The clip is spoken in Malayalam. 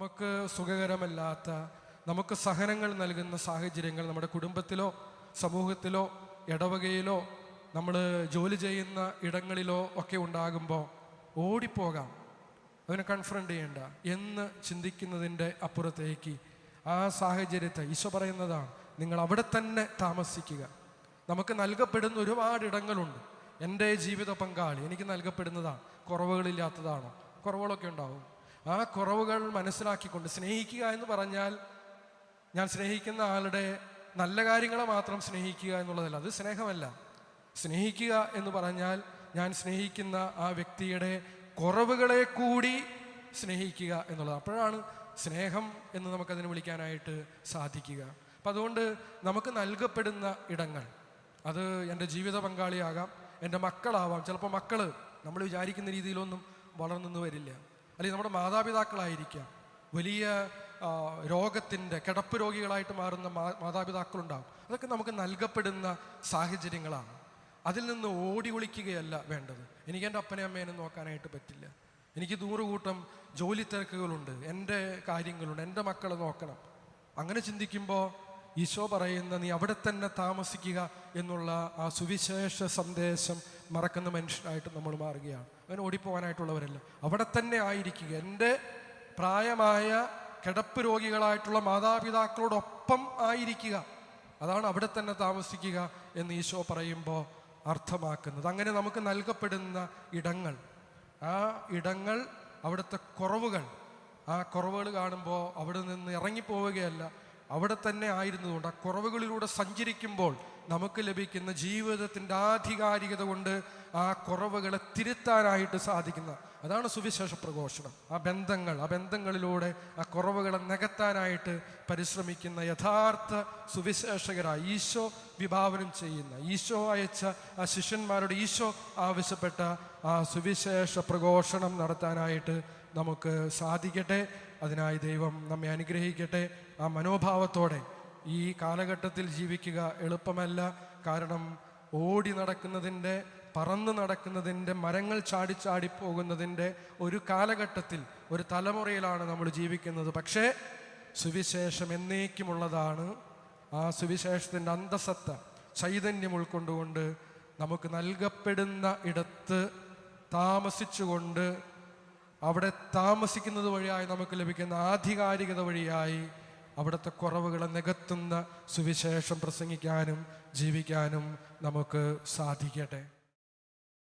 നമുക്ക് സുഖകരമല്ലാത്ത, നമുക്ക് സഹനങ്ങൾ നൽകുന്ന സാഹചര്യങ്ങൾ നമ്മുടെ കുടുംബത്തിലോ സമൂഹത്തിലോ ഇടവകയിലോ നമ്മൾ ജോലി ചെയ്യുന്ന ഇടങ്ങളിലോ ഒക്കെ ഉണ്ടാകുമ്പോൾ ഓടിപ്പോകാം, അതിനെ കൺഫ്രണ്ട് ചെയ്യണ്ട എന്ന് ചിന്തിക്കുന്നതിൻ്റെ അപ്പുറത്തേക്ക് ആ സാഹചര്യത്തെ ഈശോ പറയുന്നതാണ്, നിങ്ങൾ അവിടെ തന്നെ താമസിക്കുക. നമുക്ക് നൽകപ്പെടുന്ന ഒരുപാട് ഇടങ്ങളുണ്ട്. എൻ്റെ ജീവിത പങ്കാളി എനിക്ക് നൽകപ്പെടുന്നതാണ്, കുറവുകളില്ലാത്തതാണോ? കുറവുകളൊക്കെ ഉണ്ടാവും. ആ കുറവുകൾ മനസ്സിലാക്കിക്കൊണ്ട് സ്നേഹിക്കുക എന്ന് പറഞ്ഞാൽ ഞാൻ സ്നേഹിക്കുന്ന ആളുടെ നല്ല കാര്യങ്ങളെ മാത്രം സ്നേഹിക്കുക എന്നുള്ളതല്ല, അത് സ്നേഹമല്ല. സ്നേഹിക്കുക എന്ന് പറഞ്ഞാൽ ഞാൻ സ്നേഹിക്കുന്ന ആ വ്യക്തിയുടെ കുറവുകളെ കൂടി സ്നേഹിക്കുക എന്നുള്ളത്. അപ്പോഴാണ് സ്നേഹം എന്ന് നമുക്കതിനെ വിളിക്കാനായിട്ട് സാധിക്കുക. അപ്പം അതുകൊണ്ട് നമുക്ക് നൽകപ്പെടുന്ന ഇടങ്ങൾ, അത് എൻ്റെ ജീവിത പങ്കാളിയാകാം, എൻ്റെ മക്കളാവാം. ചിലപ്പോൾ മക്കൾ നമ്മൾ വിചാരിക്കുന്ന രീതിയിലൊന്നും വളർന്നു വരില്ല. അല്ലെങ്കിൽ നമ്മുടെ മാതാപിതാക്കളായിരിക്കാം. വലിയ രോഗത്തിൻ്റെ കിടപ്പ് രോഗികളായിട്ട് മാറുന്ന മാതാപിതാക്കളുണ്ടാകും. അതൊക്കെ നമുക്ക് നൽകപ്പെടുന്ന സാഹചര്യങ്ങളാണ്. അതിൽ നിന്ന് ഓടി ഒളിക്കുകയല്ല വേണ്ടത്. എനിക്ക് എൻ്റെ അപ്പനെ അമ്മേനെ നോക്കാനായിട്ട് പറ്റില്ല, എനിക്ക് 100 കൂട്ടം ജോലി തിരക്കുകളുണ്ട്, എൻ്റെ കാര്യങ്ങളുണ്ട്, എൻ്റെ മക്കളെ നോക്കണം. അങ്ങനെ ചിന്തിക്കുമ്പോൾ ഈശോ പറയുന്ന നീ അവിടെ തന്നെ താമസിക്കുക എന്നുള്ള ആ സുവിശേഷ സന്ദേശം മറക്കുന്ന മനുഷ്യനായിട്ട് നമ്മൾ മാറുകയാണ്. അങ്ങനെ ഓടിപ്പോകാനായിട്ടുള്ളവരല്ല, അവിടെ തന്നെ ആയിരിക്കുക. എൻ്റെ പ്രായമായ കിടപ്പ് രോഗികളായിട്ടുള്ള മാതാപിതാക്കളോടൊപ്പം ആയിരിക്കുക, അതാണ് അവിടെ തന്നെ താമസിക്കുക എന്ന് ഈശോ പറയുമ്പോൾ അർത്ഥമാക്കുന്നത്. അങ്ങനെ നമുക്ക് നൽകപ്പെടുന്ന ഇടങ്ങൾ, ആ ഇടങ്ങൾ, അവിടുത്തെ കുറവുകൾ, ആ കുറവുകൾ കാണുമ്പോൾ അവിടെ നിന്ന് ഇറങ്ങിപ്പോവുകയല്ല, അവിടെ തന്നെ ആയിരുന്നതുകൊണ്ട് ആ കുറവുകളിലൂടെ സഞ്ചരിക്കുമ്പോൾ നമുക്ക് ലഭിക്കുന്ന ജീവിതത്തിൻ്റെ ആധികാരികത കൊണ്ട് ആ കുറവുകളെ തിരുത്താനായിട്ട് സാധിക്കുന്ന, അതാണ് സുവിശേഷ പ്രഘോഷണം. ആ ബന്ധങ്ങളിലൂടെ ആ കുറവുകളെ നികത്താനായിട്ട് പരിശ്രമിക്കുന്ന യഥാർത്ഥ സുവിശേഷകരായി ഈശോ വിഭാവനം ചെയ്യുന്ന, ഈശോ അയച്ച ആ ശിഷ്യന്മാരോട് ഈശോ ആവശ്യപ്പെട്ട ആ സുവിശേഷ പ്രഘോഷണം നടത്താനായിട്ട് നമുക്ക് സാധിക്കട്ടെ. അതിനായി ദൈവം നമ്മെ അനുഗ്രഹിക്കട്ടെ. ആ മനോഭാവത്തോടെ ഈ കാലഘട്ടത്തിൽ ജീവിക്കുക എളുപ്പമല്ല. കാരണം ഓടി നടക്കുന്നതിൻ്റെ, പറന്ന് നടക്കുന്നതിൻ്റെ, മരങ്ങൾ ചാടി പോകുന്നതിൻ്റെ ഒരു കാലഘട്ടത്തിൽ, ഒരു തലമുറയിലാണ് നമ്മൾ ജീവിക്കുന്നത്. പക്ഷേ സുവിശേഷം എന്നേക്കുമുള്ളതാണ്. ആ സുവിശേഷത്തിൻ്റെ അന്തസത്ത, ചൈതന്യം ഉൾക്കൊണ്ടുകൊണ്ട് നമുക്ക് നൽകപ്പെടുന്ന ഇടത്ത് താമസിച്ചുകൊണ്ട് അവിടെ താമസിക്കുന്നത് വഴിയായി നമുക്ക് ലഭിക്കുന്ന ആധികാരികത വഴിയായി അവിടുത്തെ കുറവുകളെ നികത്തുന്ന സുവിശേഷം പ്രസംഗിക്കാനും ജീവിക്കാനും നമുക്ക് സാധിക്കട്ടെ.